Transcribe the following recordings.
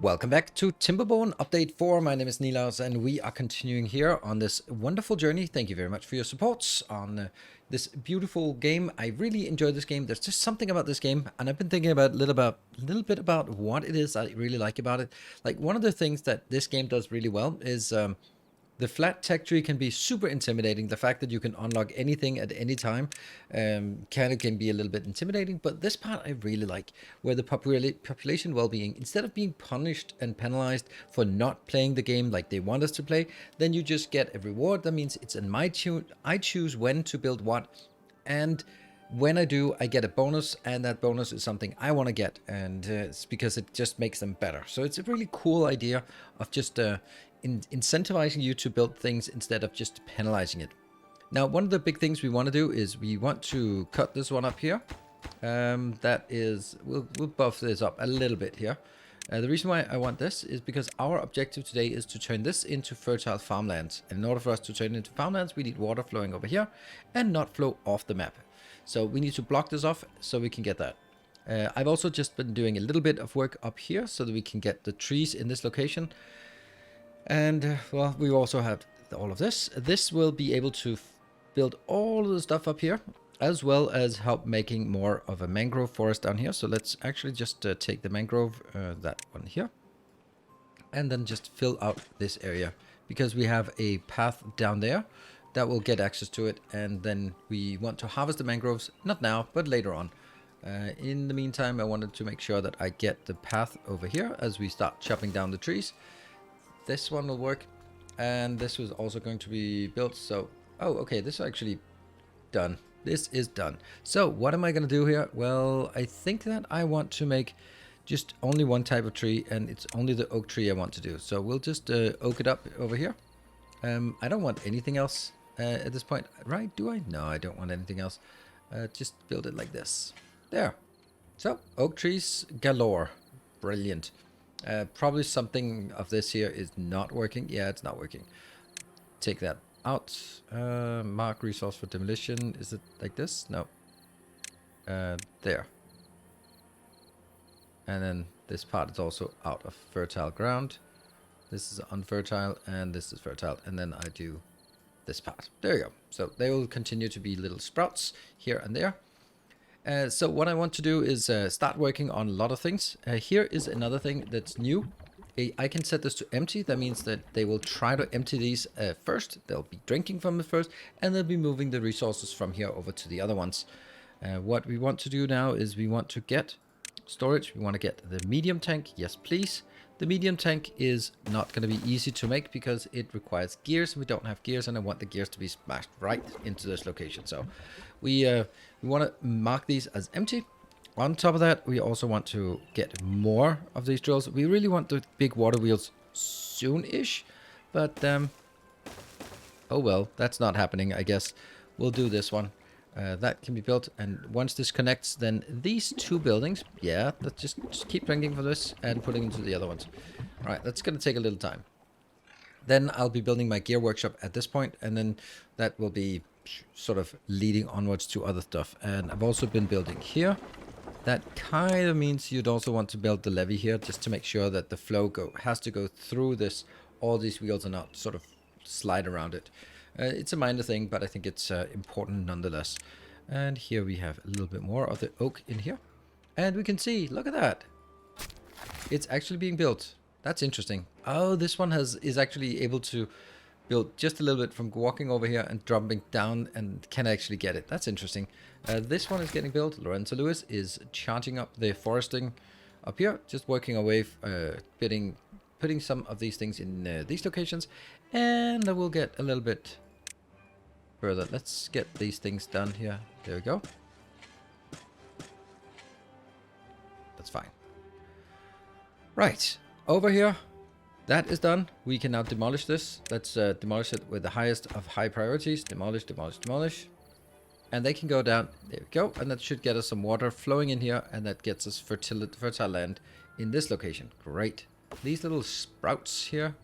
Welcome back to Timberborn Update 4. My name is Nilaus and we are continuing here on this wonderful journey. Thank you very much for your support on this beautiful game. I really enjoy this game. There's just something about this game, and I've been thinking about a little bit about what it is I really like about it. Like, one of the things that this game does really well is the flat tech tree can be super intimidating. The fact that you can unlock anything at any time can be a little bit intimidating. But this part I really like, where the population well-being, instead of being punished and penalized for not playing the game like they want us to play, then you just get a reward. That means it's in my tune. I choose when to build what, and when I do, I get a bonus, and that bonus is something I want to get, and it's because it just makes them better. So it's a really cool idea of just incentivizing you to build things instead of just penalizing it. Now, one of the big things we want to do is we want to cut this one up here. That is, we'll buff this up a little bit here. The reason why I want this is because our objective today is to turn this into fertile farmlands. And in order for us to turn it into farmlands, we need water flowing over here and not flow off the map. So we need to block this off so we can get that. I've also just been doing a little bit of work up here so that we can get the trees in this location. And, well, we also have all of this. This will be able to build all of the stuff up here, as well as help making more of a mangrove forest down here. So let's actually just take the mangrove, that one here, and then just fill out this area, because we have a path down there that will get access to it. And then we want to harvest the mangroves, not now, but later on. In the meantime, I wanted to make sure that I get the path over here as we start chopping down the trees. This one will work, and this was also going to be built. So, oh, okay, this is actually done. This is done. So what am I going to do here? Well, I think that I want to make just only one type of tree, and it's only the oak tree I want to do. So we'll just oak it up over here. I don't want anything else at this point, right? Do I? No, I don't want anything else. Just build it like this. There. So, oak trees galore. Brilliant. Probably something of this here is not working. Yeah, it's not working. Take that out. Mark resource for demolition. Is it like this? No. There. And then this part is also out of fertile ground. This is unfertile, and this is fertile. And then I do this part. There you go. So they will continue to be little sprouts here and there. So what I want to do is start working on a lot of things. Here is another thing that's new. I can set this to empty. That means that they will try to empty these first. They'll be drinking from it first, and they'll be moving the resources from here over to the other ones. What we want to do now is we want to get storage. We want to get the medium tank. Yes, please. The medium tank is not going to be easy to make because it requires gears. We don't have gears, and I want the gears to be smashed right into this location. So we want to mark these as empty. On top of that, we also want to get more of these drills. We really want the big water wheels soon-ish, but oh well, that's not happening. I guess we'll do this one. That can be built, and once this connects, then these two buildings, yeah, let's just keep drinking for this and putting into the other ones. All right, that's going to take a little time. Then I'll be building my gear workshop at this point, and then that will be sort of leading onwards to other stuff. And I've also been building here. That kind of means you'd also want to build the levee here, just to make sure that the flow has to go through this, all these wheels and not sort of slide around it. It's a minor thing, but I think it's important nonetheless. And here we have a little bit more of the oak in here. And we can see, look at that. It's actually being built. That's interesting. Oh, this one is actually able to build just a little bit from walking over here and dropping down, and can actually get it. That's interesting. This one is getting built. Lorenzo Lewis is charging up the foresting up here, just working away, putting some of these things in these locations, and I will get a little bit further. Let's get these things done here. There we go. That's fine. Right, over here, that is done. We can now demolish this. Let's demolish it with the highest of high priorities. Demolish, demolish, demolish. And they can go down. There we go. And that should get us some water flowing in here, and that gets us fertile land in this location. Great. These little sprouts here.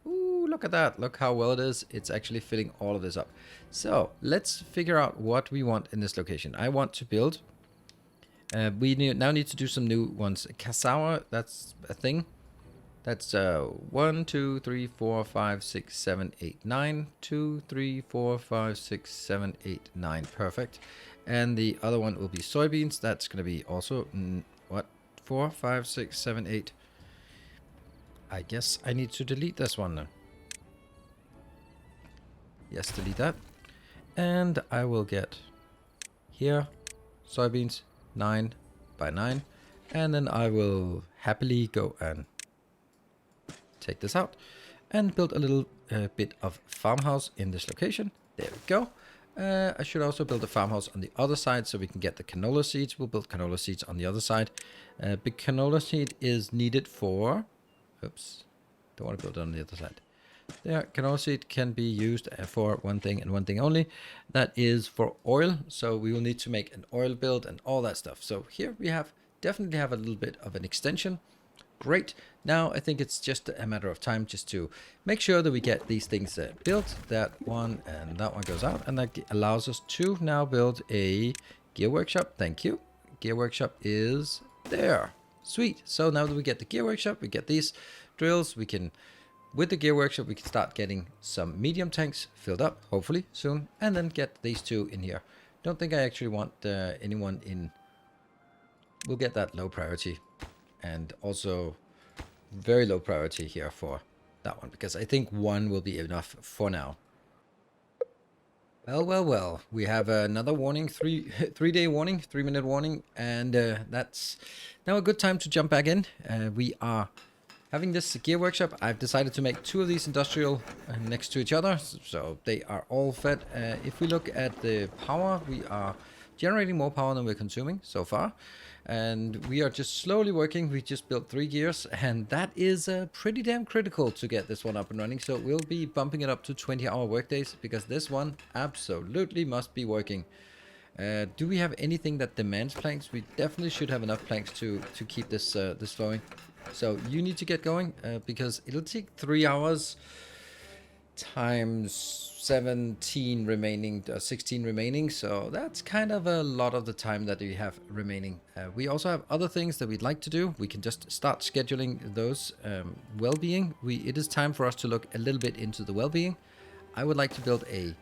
Ooh, look at that. Look how well it is. It's actually filling all of this up. So let's figure out what we want in this location. I want to build. We now need to do some new ones. Cassava, that's a thing. That's 1, 2, 3, 4, 5, 6, 7, 8, 9. 2, 3, 4, 5, 6, 7, 8, 9. Perfect. And the other one will be soybeans. That's going to be also, what? 4, 5, 6, 7, 8. I guess I need to delete this one now. Yes, delete that. And I will get here, soybeans, 9 by 9. And then I will happily go and take this out and build a little bit of farmhouse in this location. There we go. I should also build a farmhouse on the other side so we can get the canola seeds. We'll build canola seeds on the other side. Big canola seed is needed for... Oops. Don't want to build it on the other side. There, canola seed can be used for one thing and one thing only. That is for oil. So we will need to make an oil build and all that stuff. So here we have definitely have a little bit of an extension. Great. Now I think it's just a matter of time just to make sure that we get these things built. That one and that one goes out, and that allows us to now build a gear workshop. Thank you. Gear workshop is there. Sweet. So now that we get the gear workshop, we get these drills. We can, with the gear workshop, we can start getting some medium tanks filled up, hopefully soon, and then get these two in here. Don't think I actually want anyone in. We'll get that low priority. And also very low priority here for that one, because I think one will be enough for now. Well. We have another warning, 3-day warning, 3-minute warning. And that's now a good time to jump back in. We are having this gear workshop. I've decided to make 2 of these industrial next to each other. So they are all fed. If we look at the power, we are generating more power than we're consuming so far. And we are just slowly working. We just built 3 gears, and that is pretty damn critical to get this one up and running. So we'll be bumping it up to 20-hour workdays, because this one absolutely must be working. Do we have anything that demands planks? We definitely should have enough planks to keep this this flowing. So you need to get going, because it'll take 3 hours times 17 remaining, 16 remaining, so that's kind of a lot of the time that we have remaining. We also have other things that we'd like to do. We can just start scheduling those. Well-being, it is time for us to look a little bit into the well-being. I would like to build a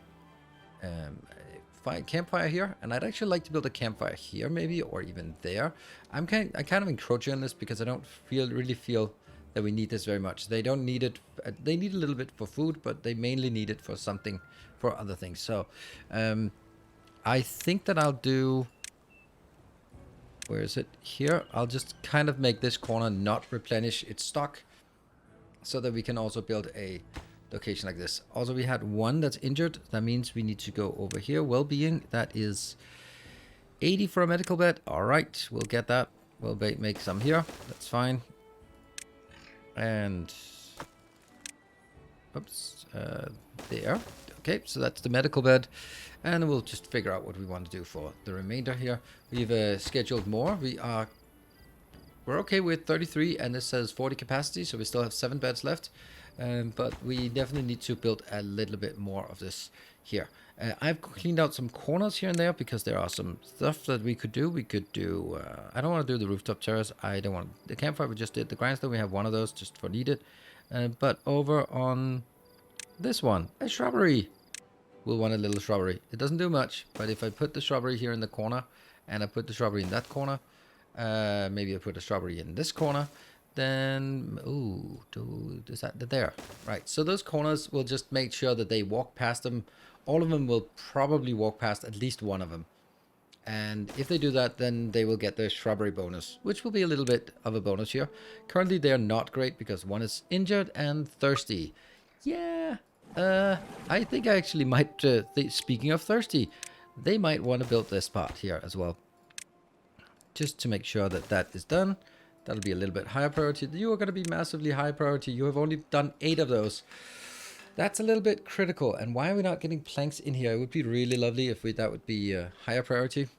campfire here, and I'd actually like to build a campfire here maybe, or even there. I kind of encroach on this because I don't really feel that we need this very much. They don't need it. They need a little bit for food, but they mainly need it for something, for other things. So I think that I'll do, where is it? Here. I'll just kind of make this corner not replenish its stock, so that we can also build a location like this. Also, we had one that's injured. That means we need to go over here. Well-being, that is 80 for a medical bed. All right, we'll get that. We'll make some here. That's fine. And oops, there. Okay, so that's the medical bed, and we'll just figure out what we want to do for the remainder here. We've scheduled more. We're okay with 33, and this says 40 capacity, so we still have 7 beds left. But we definitely need to build a little bit more of this here. I've cleaned out some corners here and there because there are some stuff that we could do. We could do, I don't want to do the rooftop terrace. I don't want the campfire. We just did the grindstone. We have one of those just for needed. But over on this one, a shrubbery. We'll want a little shrubbery. It doesn't do much, but if I put the shrubbery here in the corner, and I put the shrubbery in that corner, maybe I put a shrubbery in this corner, then, ooh, is that there? Right, so those corners, will just make sure that they walk past them. All of them will probably walk past at least one of them. And if they do that, then they will get the shrubbery bonus, which will be a little bit of a bonus here. Currently, they're not great because one is injured and thirsty. Yeah, I think I actually might, speaking of thirsty, they might want to build this part here as well. Just to make sure that that is done. That'll be a little bit higher priority. You are going to be massively high priority. You have only done 8 of those. That's a little bit critical. And why are we not getting planks in here? It would be really lovely if that would be higher priority.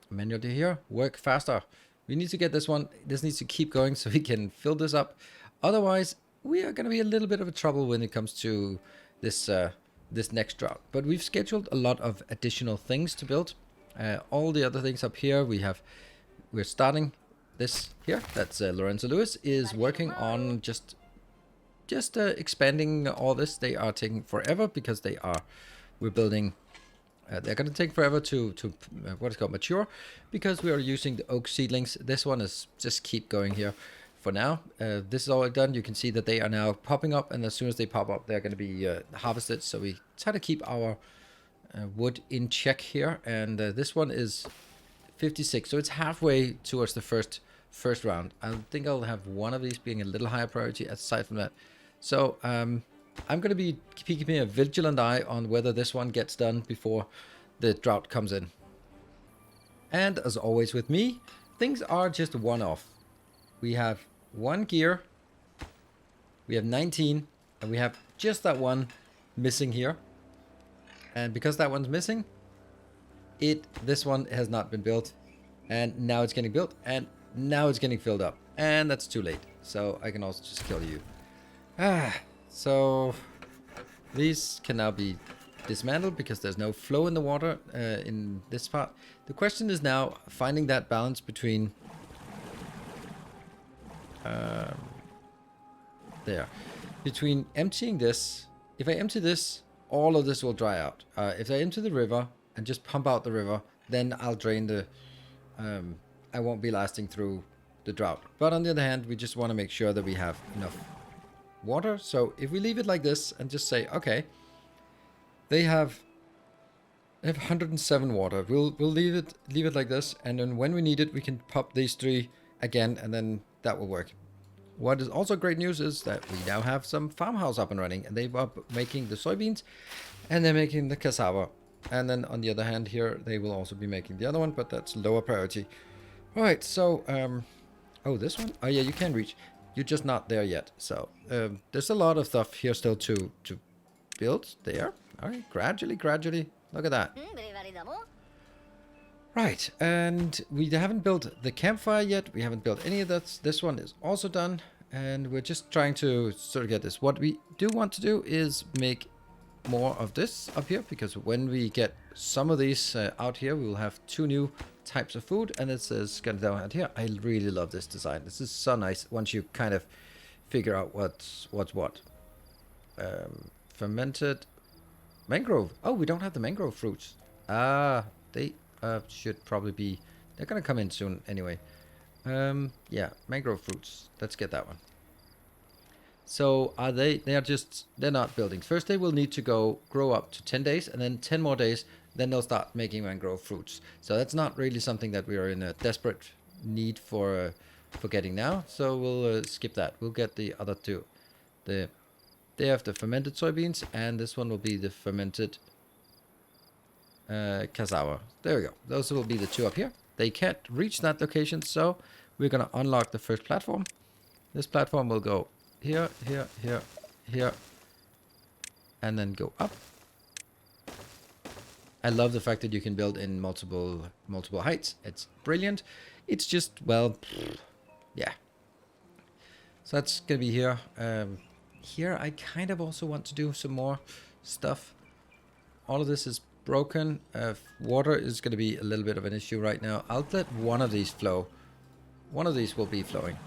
Manual to here. Work faster. We need to get this one. This needs to keep going so we can fill this up. Otherwise, we are going to be a little bit of a trouble when it comes to this this next drought. But we've scheduled a lot of additional things to build. All the other things up here, we're starting this here. That's Lorenzo Lewis is working on just just expanding all this. They are taking forever because we're building. They're going to take forever to what is called mature, because we are using the oak seedlings. This one is just keep going here for now. This is all done. You can see that they are now popping up, and as soon as they pop up, they're going to be harvested. So we try to keep our wood in check here, and this one is 56, so it's halfway towards the first round. I think I'll have one of these being a little higher priority aside from that. So I'm going to be keeping a vigilant eye on whether this one gets done before the drought comes in. And as always with me, things are just one-off. We have 1 gear, we have 19, and we have just that one missing here. And because that one's missing, this one has not been built, and now it's getting built, and now it's getting filled up, and that's too late. So I can also just kill you. So these can now be dismantled because there's no flow in the water in this part. The question is now finding that balance between between emptying this. If I empty this, all of this will dry out. If I empty the river and just pump out the river, then I'll drain the I won't be lasting through the drought. But on the other hand, we just want to make sure that we have enough water. So if we leave it like this and just say, okay, they have 107 water. We'll leave it like this, and then when we need it, we can pop these 3 again, and then that will work. What is also great news is that we now have some farmhouse up and running, and they are making the soybeans, and they're making the cassava. And then on the other hand here, they will also be making the other one, but that's lower priority. All right, so oh, this one? Oh yeah, you can reach. You're just not there yet. So there's a lot of stuff here still to build there. All right, gradually. Look at that. Right, and we haven't built the campfire yet. We haven't built any of that. This one is also done, and we're just trying to sort of get this. What we do want to do is make more of this up here, because when we get some of these out here, we will have 2 new types of food, and it's going to go out here. I really love this design. This is so nice once you kind of figure out what's what. Fermented mangrove. Oh, we don't have the mangrove fruits. They should probably be. They're gonna come in soon anyway. Yeah, mangrove fruits. Let's get that one. So are they? They're not buildings. First, they will need to grow up to 10 days, and then 10 more days. Then they'll start making mangrove fruits. So that's not really something that we are in a desperate need for getting now. So we'll skip that. We'll get the other 2. They have the fermented soybeans, and this one will be the fermented cassava. There we go. Those will be the 2 up here. They can't reach that location, so we're going to unlock the first platform. This platform will go here, and then go up. I love the fact that you can build in multiple heights. It's brilliant. It's just, well, yeah. So that's going to be here. Here I kind of also want to do some more stuff. All of this is broken. Water is going to be a little bit of an issue right now. I'll let one of these flow. One of these will be flowing.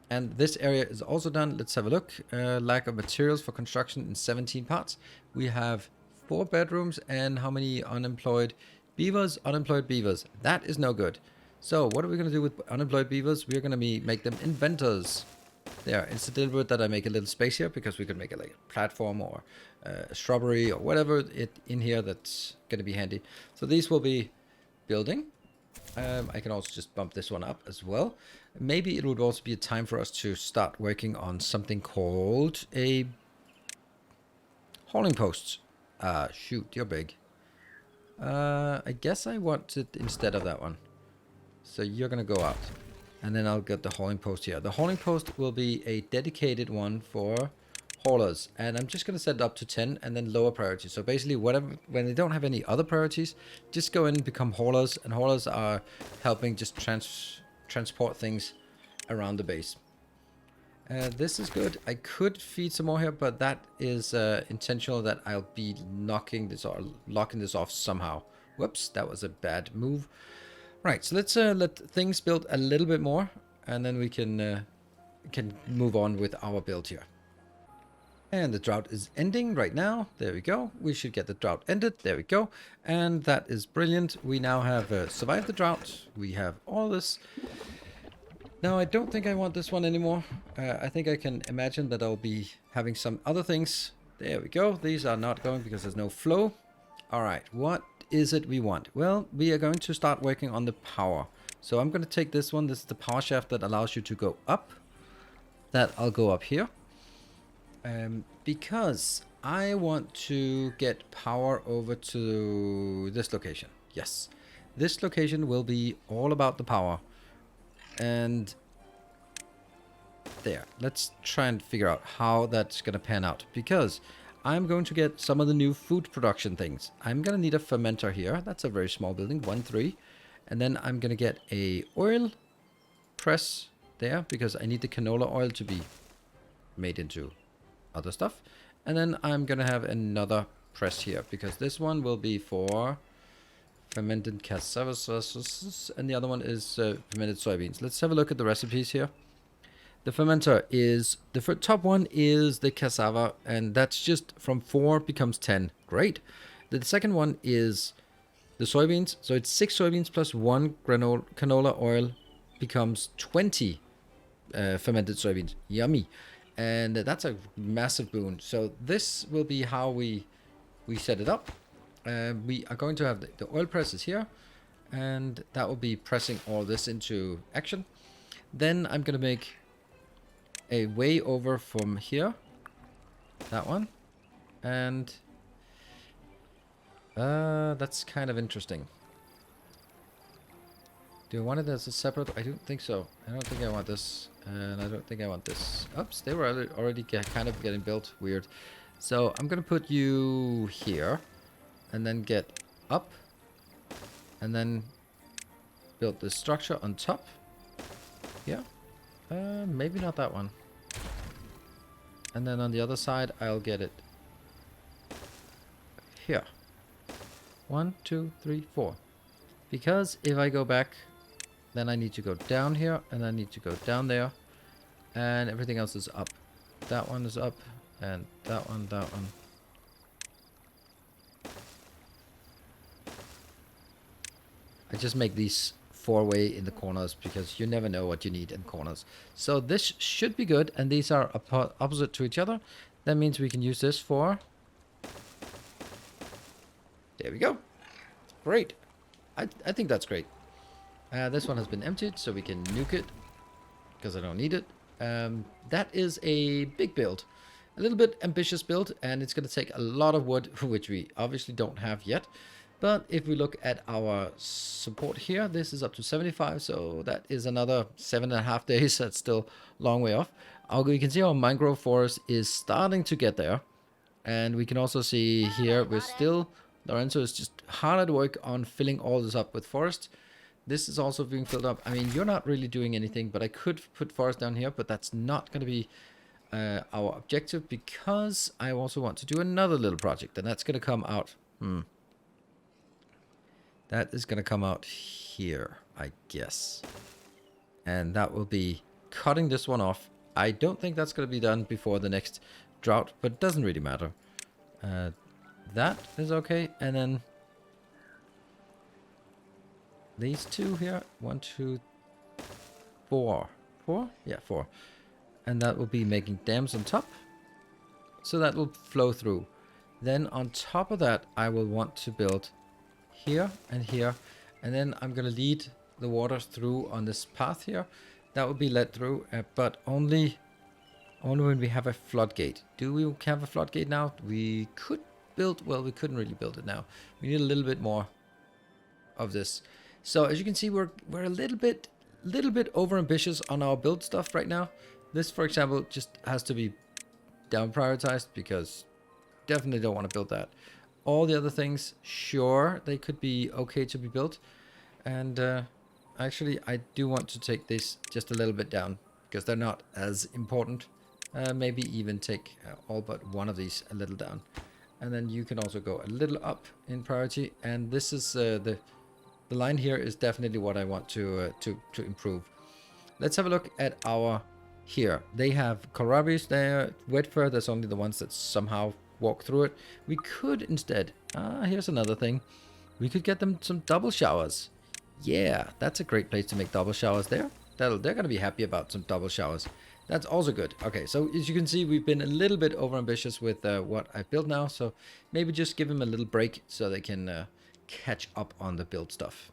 And this area is also done. Let's have a look. Lack of materials for construction in 17 parts. We have 4 bedrooms and how many unemployed beavers? Unemployed beavers. That is no good. So what are we going to do with unemployed beavers? We're going to make them inventors. There, it's deliberate that I make a little space here, because we could make it like a platform or a shrubbery or whatever in here that's going to be handy. So these will be building. I can also just bump this one up as well. Maybe it would also be a time for us to start working on something called a hauling post. Shoot, you're big. I guess I want it instead of that one. So you're going to go out. And then I'll get the hauling post here. The hauling post will be a dedicated one for haulers. And I'm just going to set it up to 10 and then lower priority. So basically, whatever, when they don't have any other priorities, just go in and become haulers. And haulers are helping just transport things around the base. This is good. I could feed some more here, but that is intentional that I'll be locking this off somehow. Whoops, that was a bad move. Right, so let's let things build a little bit more, and then we can move on with our build here. And the drought is ending right now. There we go. We should get the drought ended. There we go. And that is brilliant. We now have survived the drought. We have all this. Now, I don't think I want this one anymore. I think I can imagine that I'll be having some other things. There we go. These are not going because there's no flow. All right. What is it we want? Well, we are going to start working on the power. So I'm going to take this one. This is the power shaft that allows you to go up. That I'll go up here. Because I want to get power over to this location. Yes. This location will be all about the power. And there. Let's try and figure out how that's going to pan out. Because I'm going to get some of the new food production things. I'm going to need a fermenter here. That's a very small building. 1-3. And then I'm going to get a oil press there. Because I need the canola oil to be made into other stuff. And then I'm going to have another press here. Because this one will be for fermented cassava, and the other one is fermented soybeans. Let's have a look at the recipes here. The fermenter is, the top one is the cassava, and that's just from 4 becomes 10. Great. The second one is the soybeans. So it's 6 soybeans plus 1 canola oil becomes 20 fermented soybeans. Yummy. And that's a massive boon. So this will be how we set it up. We are going to have the oil presses here, and that will be pressing all this into action. Then I'm going to make a way over from here, that one, and that's kind of interesting. Do I want it as a separate? I don't think so. I don't think I want this, and I don't think I want this. Oops, they were already kind of getting built. Weird. So I'm going to put you here. And then get up. And then build this structure on top. Yeah. Maybe not that one. And then on the other side, I'll get it here. 1, 2, 3, 4. Because if I go back, then I need to go down here. And I need to go down there. And everything else is up. That one is up. And that one, that one. I just make these 4-way in the corners because you never know what you need in corners. So this should be good, and these are opposite to each other. That means we can use this for... There we go. Great. I think that's great. This one has been emptied, so we can nuke it because I don't need it. That is a big build. A little bit ambitious build, and it's going to take a lot of wood, which we obviously don't have yet. But if we look at our support here, this is up to 75, so that is another 7.5 days. That's still a long way off. You can see our mangrove forest is starting to get there. And we can also see here, Lorenzo is just hard at work on filling all this up with forest. This is also being filled up. I mean, you're not really doing anything, but I could put forest down here, but that's not going to be our objective because I also want to do another little project, and that's going to come out. That is going to come out here, I guess. And that will be cutting this one off. I don't think that's going to be done before the next drought, but it doesn't really matter. That is okay. And then these two here. 1, 2, 4. 4? Yeah, 4. And that will be making dams on top. So that will flow through. Then on top of that, I will want to build here and here, and then I'm gonna lead the water through on this path here. That will be led through, but only when we have a floodgate. Do we have a floodgate now? We could build, well, we couldn't really build it now. We need a little bit more of this. So as you can see, we're a little bit over ambitious on our build stuff right now. This, for example, just has to be down prioritized because definitely don't want to build that. All the other things, sure, they could be okay to be built. And actually, I do want to take this just a little bit down because they're not as important. Maybe even take all but one of these a little down. And then you can also go a little up in priority. And this is the line here is definitely what I want to improve. Let's have a look at our here. They have kohlrabies there. Wet fur, there's only the ones that somehow walk through it. We could instead, here's another thing. We could get them some double showers. Yeah, that's a great place to make double showers there. They're going to be happy about some double showers. That's also good. Okay, so as you can see, we've been a little bit overambitious with what I've built now. So maybe just give them a little break so they can catch up on the build stuff.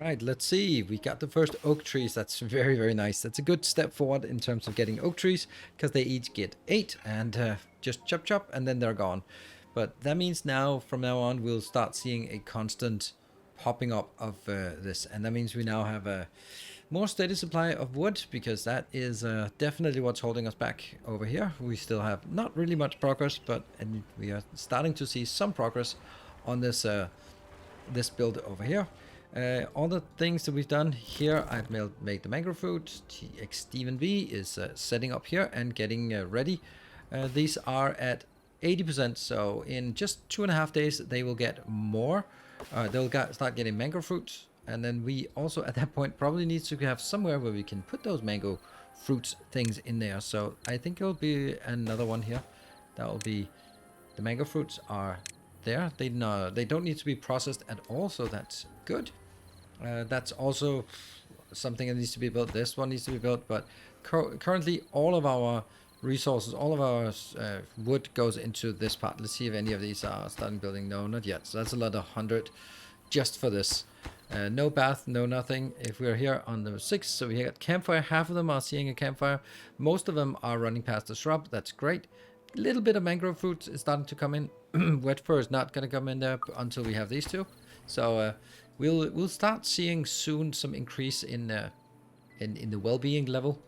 Right, let's see. We got the first oak trees. That's very, very nice. That's a good step forward in terms of getting oak trees, because they each get 8 and just chop chop and then they're gone. But that means now, from now on, we'll start seeing a constant popping up of this. And that means we now have a more steady supply of wood, because that is definitely what's holding us back over here. We still have not really much progress, but and we are starting to see some progress on this this build over here. All the things that we've done here, I've made the mangrove fruit. Stephen B is setting up here and getting ready. These are at 80%, so in just 2.5 days they will get more. They'll start getting mango fruit, and then we also at that point probably need to have somewhere where we can put those mango fruit things in there. So I think it'll be another one here. That will be, the mango fruits are there. They don't need to be processed at all, so that's good. That's also something that needs to be built. This one needs to be built, but currently all of our resources, all of our wood goes into this part. Let's see if any of these are starting building. No, not yet. So that's a lot of 100 just for this. No bath, no nothing. If we're here on number 6, so we got campfire. Half of them are seeing a campfire. Most of them are running past the shrub. That's great. A little bit of mangrove fruit is starting to come in. Wet fur is not going to come in there until we have these two. So we'll start seeing soon some increase in the well-being level.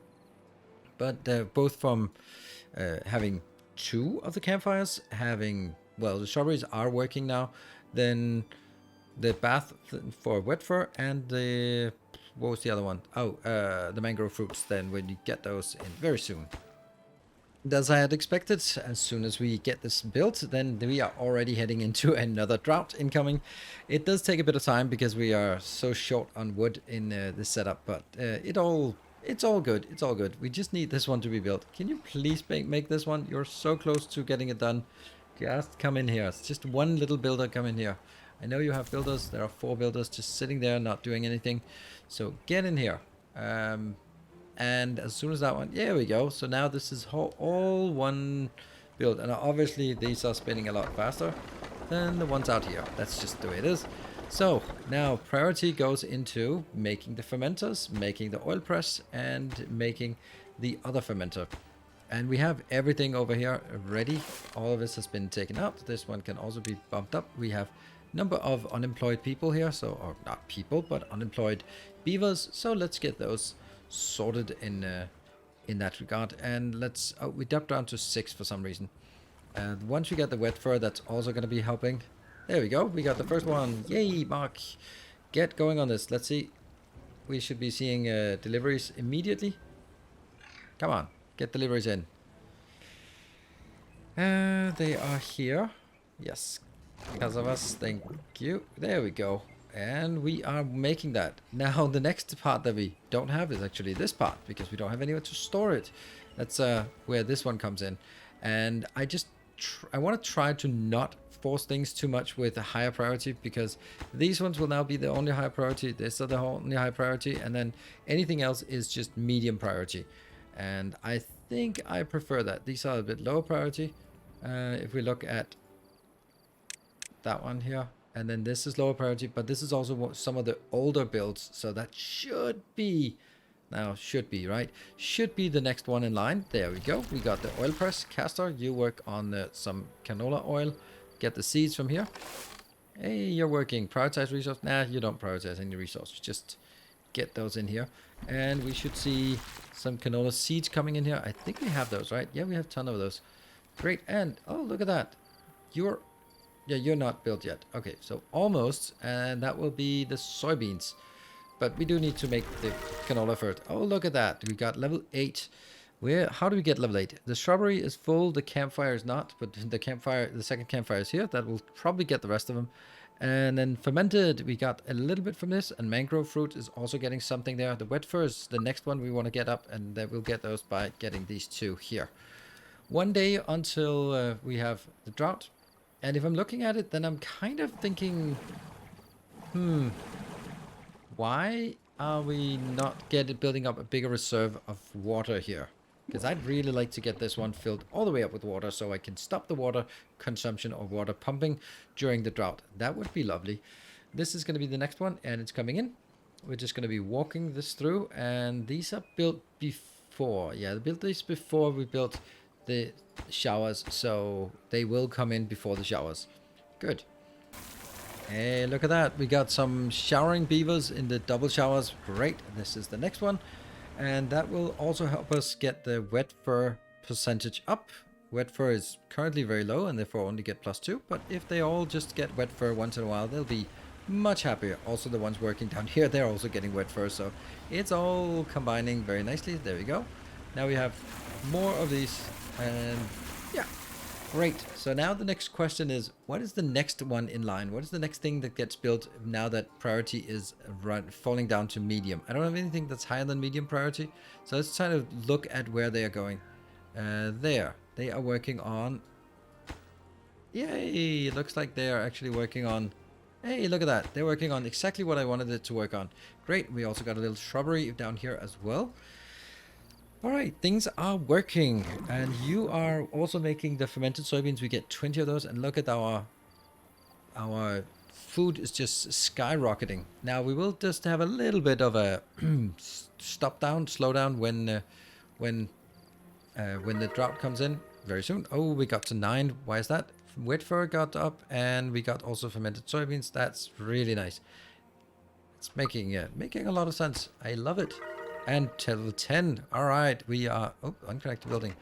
But both from having 2 of the campfires, having, well, the shrubberies are working now, then the bath for wet fur, and the, what was the other one? Oh, the mangrove fruits, then when you get those in very soon. As I had expected, as soon as we get this built, then we are already heading into another drought incoming. It does take a bit of time because we are so short on wood in this setup, but it's all good. It's all good. We just need this one to be built. Can you please make this one? You're so close to getting it done. Just come in here. It's just one little builder come in here. I know you have builders. There are 4 builders just sitting there not doing anything. So get in here. And as soon as that one, there we go. So now this is all one build, and obviously these are spinning a lot faster than the ones out here. That's just the way it is. So now priority goes into making the fermenters, making the oil press, and making the other fermenter. And we have everything over here ready. All of this has been taken out. This one can also be bumped up. We have number of unemployed people here, so, or not people, but unemployed beavers. So let's get those sorted in that regard, and let's we dropped down to 6 for some reason. And once we get the wet fur, that's also going to be helping. There we go, we got the first one. Yay, Mark, get going on this. Let's see, we should be seeing deliveries immediately. Come on, get deliveries in. They are here. Yes, because of us. Thank you. There we go. And we are making that. Now the next part that we don't have is actually this part, because we don't have anywhere to store it. That's where this one comes in. And I want to try to not force things too much with a higher priority, because these ones will now be the only high priority. This are the only high priority, and then anything else is just medium priority. And I think I prefer that. These are a bit lower priority. If we look at that one here. And then this is lower priority, but this is also some of the older builds. So that should be, right? Should be the next one in line. There we go. We got the oil press. Castor, you work on some canola oil. Get the seeds from here. Hey, you're working. Prioritize resource. Nah, you don't prioritize any resources. Just get those in here. And we should see some canola seeds coming in here. I think we have those, right? Yeah, we have a ton of those. Great. And, oh, look at that. You're not built yet. Okay, so almost, and that will be the soybeans. But we do need to make the canola first. Oh, look at that. We got level 8. How do we get level 8? The shrubbery is full, the campfire is not, but the second campfire is here. That will probably get the rest of them. And then fermented, we got a little bit from this, and mangrove fruit is also getting something there. The wet fur is the next one we want to get up, and we'll get those by getting these two here. One day until we have the drought. And if I'm looking at it, then I'm kind of thinking, why are we not building up a bigger reserve of water here? Because I'd really like to get this one filled all the way up with water so I can stop the water consumption or water pumping during the drought. That would be lovely. This is going to be the next one, and it's coming in. We're just going to be walking this through, and these are built before. Yeah, they built these before we built the showers, so they will come in before the showers. Good. Hey, look at that. We got some showering beavers in the double showers. Great. This is the next one. And that will also help us get the wet fur percentage up. Wet fur is currently very low and therefore only get +2. But if they all just get wet fur once in a while, they'll be much happier. Also the ones working down here, they're also getting wet fur. So it's all combining very nicely. There we go. Now we have more of these. And yeah, great. So now the next question is, what is the next one in line? What is the next thing that gets built now that priority is falling down to medium? I don't have anything that's higher than medium priority. So let's try to look at where they are going. There. They are working on... Yay! It looks like they are actually working on... Hey, look at that. They're working on exactly what I wanted it to work on. Great. We also got a little shrubbery down here as well. Alright, things are working, and you are also making the fermented soybeans. We get 20 of those, and look at our food is just skyrocketing. Now we will just have a little bit of a slow down when the drought comes in very soon. Oh, we got to 9. Why is that? Wet fur got up, and we got also fermented soybeans. That's really nice. It's making a lot of sense. I love it. And till 10. Alright, we are... Oh, unconnected building.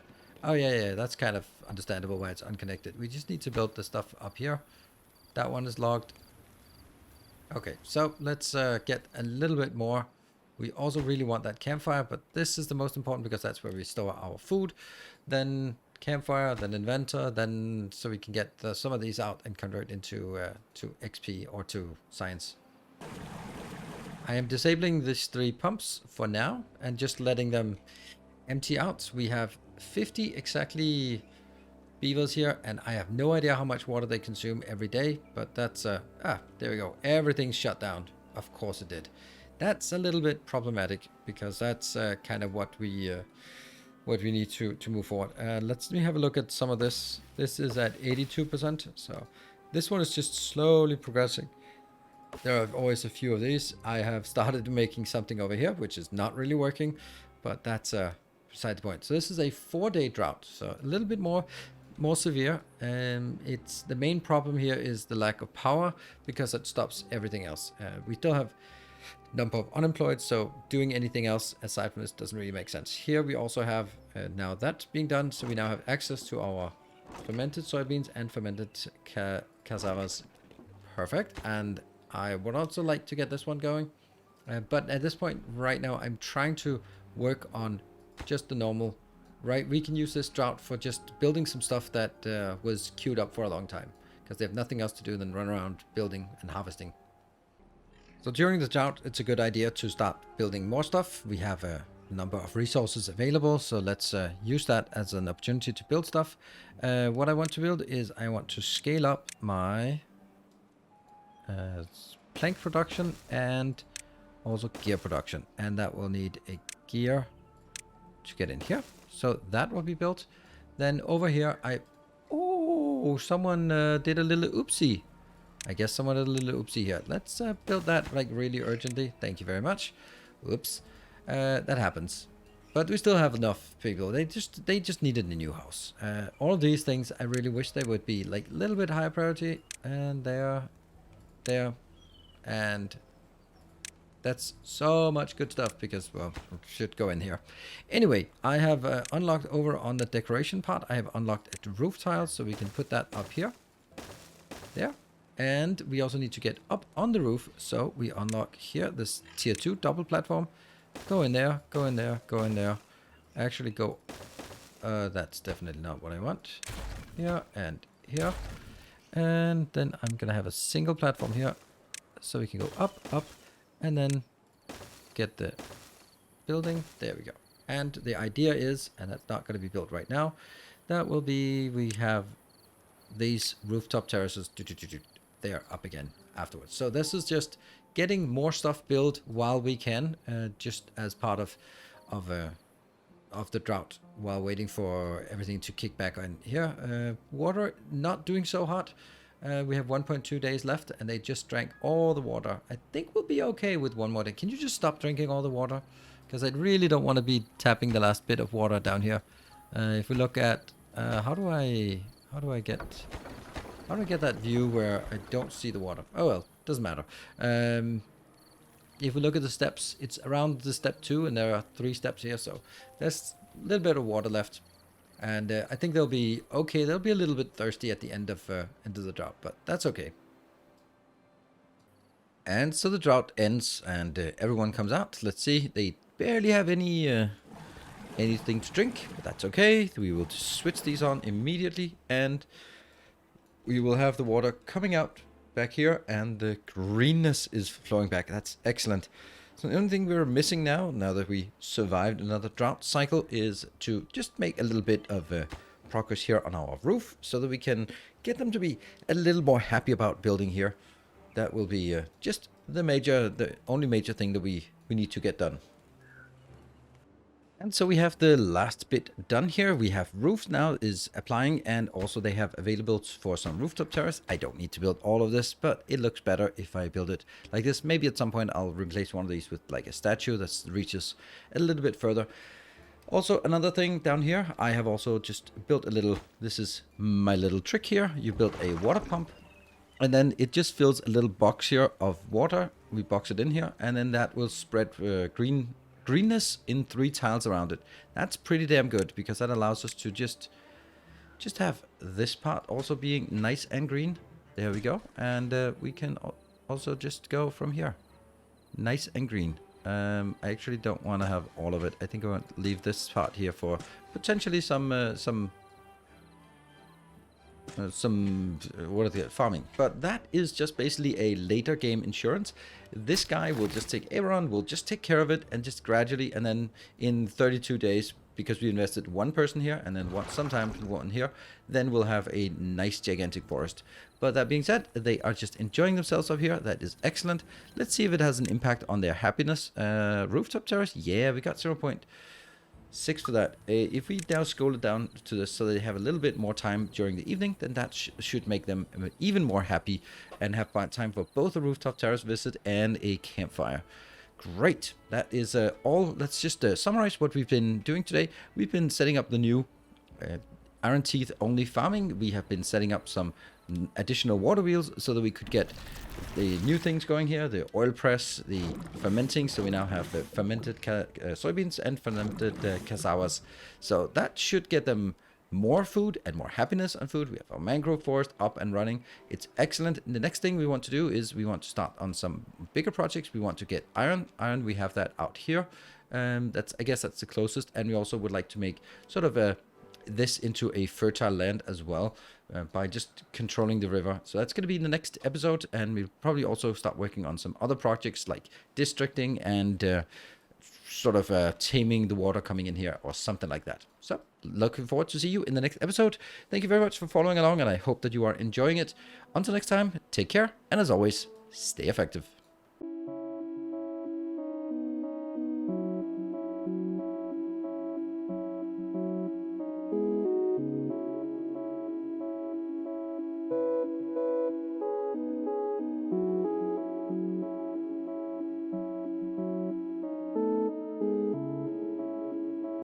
Oh, yeah, that's kind of understandable why it's unconnected. We just need to build the stuff up here. That one is logged. Okay, so let's get a little bit more. We also really want that campfire, but this is the most important because that's where we store our food. Then campfire, then inventor, then so we can get some of these out and convert into to XP or to science. I am disabling these 3 pumps for now and just letting them empty out. We have 50 exactly beavers here, and I have no idea how much water they consume every day, but that's there we go. Everything's shut down. Of course it did. That's a little bit problematic because that's kind of what we need to move forward. Let me have a look at some of this. This is at 82%, so this one is just slowly progressing. There are always a few of these. I have started making something over here, which is not really working, but that's beside the point. So this is a 4-day drought, so a little bit more severe. It's the main problem here is the lack of power because it stops everything else. We still have number of unemployed, so doing anything else aside from this doesn't really make sense. Here we also have now that being done, so we now have access to our fermented soybeans and fermented cassavas. Perfect. And I would also like to get this one going, but at this point right now I'm trying to work on just the normal, right? We can use this drought for just building some stuff that was queued up for a long time because they have nothing else to do than run around building and harvesting. So during the drought it's a good idea to start building more stuff. We have a number of resources available, so let's use that as an opportunity to build stuff. What I want to build is I want to scale up my plank production and also gear production, and that will need a gear to get in here, so that will be built. Then over here someone did a little oopsie. I guess someone did a little oopsie here. Let's build that like really urgently. Thank you very much. Oops. That happens, but we still have enough people. They just needed a new house. All of these things I really wish they would be like a little bit higher priority, and there, and that's so much good stuff because, well, it should go in here. Anyway, I have unlocked over on the decoration part. I have unlocked the roof tiles, so we can put that up here. There. And we also need to get up on the roof, so we unlock here this tier 2 double platform. Go in there, go in there, go in there. Actually go, that's definitely not what I want. Here and here. And then I'm going to have a single platform here. So we can go up, up, and then get the building. There we go. And the idea is, and that's not going to be built right now, that will be, we have these rooftop terraces. They are up again afterwards. So this is just getting more stuff built while we can, just as part of the drought, while waiting for everything to kick back on here. Water not doing so hot. We have 1.2 days left, and they just drank all the water. I think we'll be okay with one more day. Can you just stop drinking all the water? Because I really don't want to be tapping the last bit of water down here. If we look at how do I get that view where I don't see the water? Oh well, doesn't matter. If we look at the steps, it's around the step 2, and there are 3 steps here, so there's a little bit of water left. And I think they'll be okay. They'll be a little bit thirsty at the end of the drought, but that's okay. And so the drought ends, and everyone comes out. Let's see. They barely have any anything to drink, but that's okay. We will just switch these on immediately, and we will have the water coming out back here, and the greenness is flowing back. That's excellent. So the only thing we're missing now that we survived another drought cycle, is to just make a little bit of progress here on our roof, so that we can get them to be a little more happy about building here. That will be just the only major thing that we need to get done. And so we have the last bit done here. We have roofs now is applying, and also they have available for some rooftop terrace. I don't need to build all of this, but it looks better if I build it like this. Maybe at some point I'll replace one of these with like a statue that reaches a little bit further. Also, another thing down here, I have also just built a little, this is my little trick here. You build a water pump, and then it just fills a little box here of water. We box it in here, and then that will spread greenness in 3 tiles around it. That's pretty damn good, because that allows us to just have this part also being nice and green. There we go. And we can also just go from here, nice and green. I actually don't want to have all of it. I think I want to leave this part here for potentially some what is it, farming. But that is just basically a later game insurance. This guy will just take, everyone will just take care of it, and just gradually, and then in 32 days, because we invested 1 person here, and then sometimes 1 here, then we'll have a nice gigantic forest. But that being said, they are just enjoying themselves up here. That is excellent. Let's see if it has an impact on their happiness. Rooftop terrace, yeah, we got 0.6 for that. If we now scroll it down to this, so they have a little bit more time during the evening, then that should make them even more happy, and have time for both a rooftop terrace visit and a campfire. Great. That is all. Let's just summarize what we've been doing today. We've been setting up the new iron teeth only farming. We have been setting up some additional water wheels, so that we could get the new things going here, the oil press, the fermenting. So we now have the fermented soybeans and fermented cassavas. So that should get them more food and more happiness on food. We have our mangrove forest up and running. It's excellent. And the next thing we want to do is we want to start on some bigger projects. We want to get iron. We have that out here. I guess that's the closest. And we also would like to make sort of this into a fertile land as well, by just controlling the river. So that's going to be in the next episode, and we'll probably also start working on some other projects like districting and taming the water coming in here, or something like that. So looking forward to see you in the next episode. Thank you very much for following along, and I hope that you are enjoying it. Until next time, take care, and as always, stay effective.